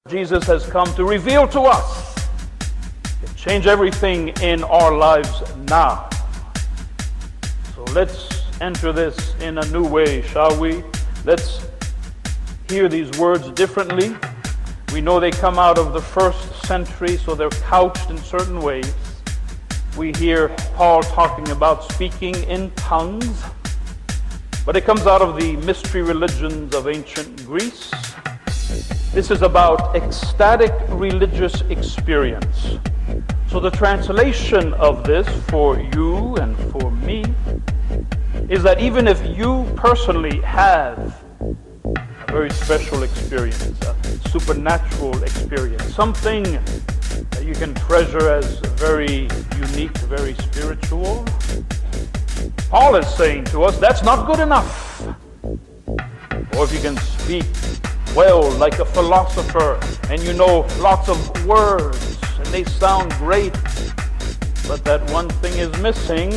Jesus has come to reveal to us, to change everything in our lives now. So let's enter this in a new way, shall we? Let's hear these words differently. We know they come out of the first century, so they're couched in certain ways. We hear Paul talking about speaking in tongues, but it comes out of the mystery religions of ancient Greece. This is about ecstatic religious experience. So the translation of this for you and for me is that even if you personally have a very special experience, a supernatural experience, something that you can treasure as very unique, very spiritual, Paul is saying to us, that's not good enough. Or if you can speak well like a philosopher and you know lots of words and they sound great, but that one thing is missing.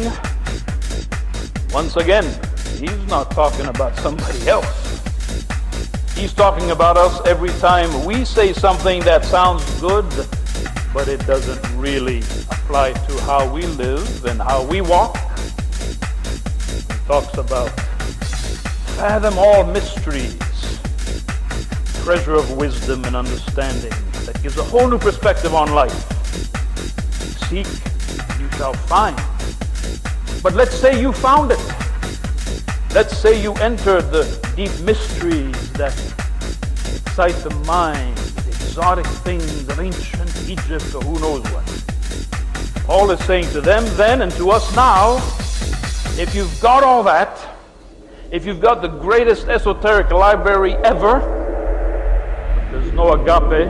Once again, he's not talking about somebody else. He's talking about us every time we say something that sounds good, but it doesn't really apply to how we live and how we walk. He talks about fathom all mysteries, treasure of wisdom and understanding that gives a whole new perspective on life. Seek, you shall find. But let's say you found it. Let's say you entered the deep mysteries that excite the mind, the exotic things of ancient Egypt or who knows what. Paul is saying to them then and to us now, if you've got all that, if you've got the greatest esoteric library ever, but there's no agape,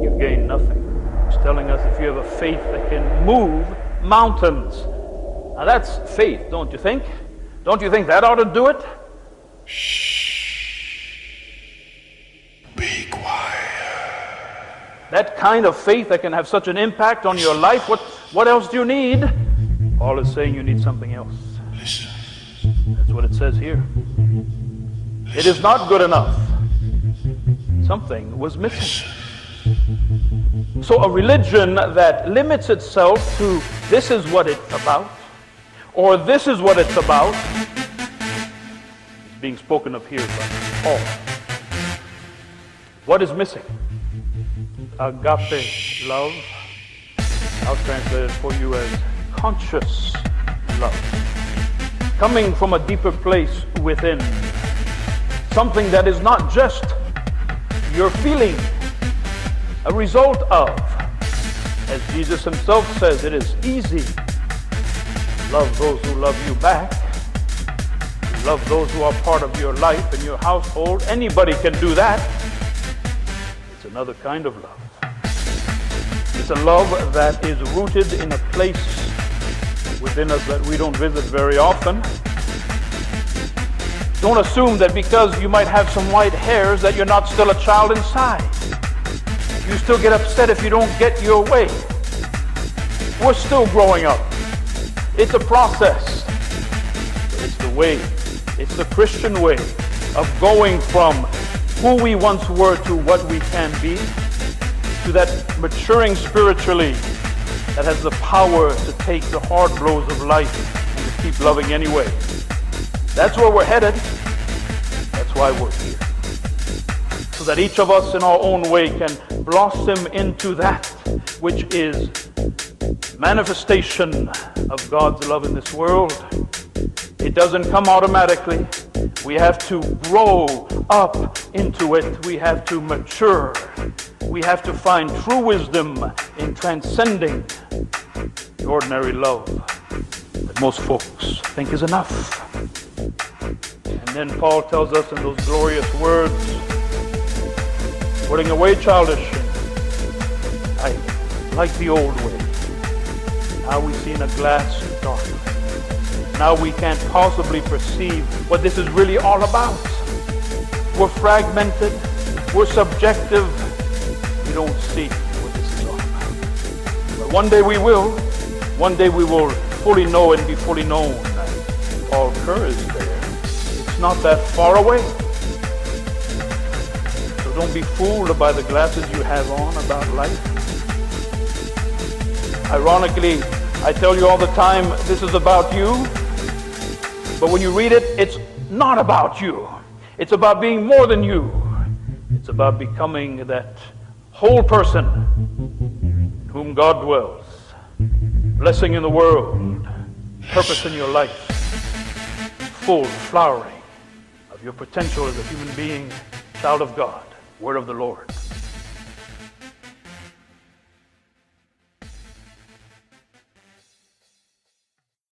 you gain nothing. He's telling us if you have a faith that can move mountains. Now that's faith, don't you think? Don't you think that ought to do it? Shh. Be quiet. That kind of faith that can have such an impact on your life, what else do you need? Paul is saying you need something else. Listen. That's what it says here. It is not good enough. Something was missing. So a religion that limits itself to this is what it's about, or this is what it's about, is being spoken of here by Paul. What is missing? Agape love. I'll translate it for you as conscious love. Coming from a deeper place within. Something that is not just your feeling, a result of. As Jesus himself says, it is easy to love those who love you back, to love those who are part of your life and your household. Anybody can do that. It's another kind of love. It's a love that is rooted in a place within us that we don't visit very often. Don't assume that because you might have some white hairs that you're not still a child inside. You still get upset if you don't get your way. We're still growing up. It's a process. But it's the way. It's the Christian way of going from who we once were to what we can be, to that maturing spiritually that has the power to take the hard blows of life and to keep loving anyway. That's where we're headed. That's why we're here. So that each of us in our own way can blossom into that which is manifestation of God's love in this world. It doesn't come automatically. We have to grow up into it. We have to mature. We have to find true wisdom in transcending the ordinary love that most folks think is enough. And then Paul tells us in those glorious words, putting away childish things, like the old way. Now we see in a glass dark. Now we can't possibly perceive what this is really all about. We're fragmented. We're subjective. We don't see what this is all about. But one day we will. One day we will fully know and be fully known. Paul Kerr is there. It's not that far away. So don't be fooled by the glasses you have on about life. Ironically, I tell you all the time, this is about you. But when you read it, it's not about you. It's about being more than you. It's about becoming that whole person in whom God dwells. Blessing in the world, purpose in your life, full flowering of your potential as a human being, child of God, word of the Lord.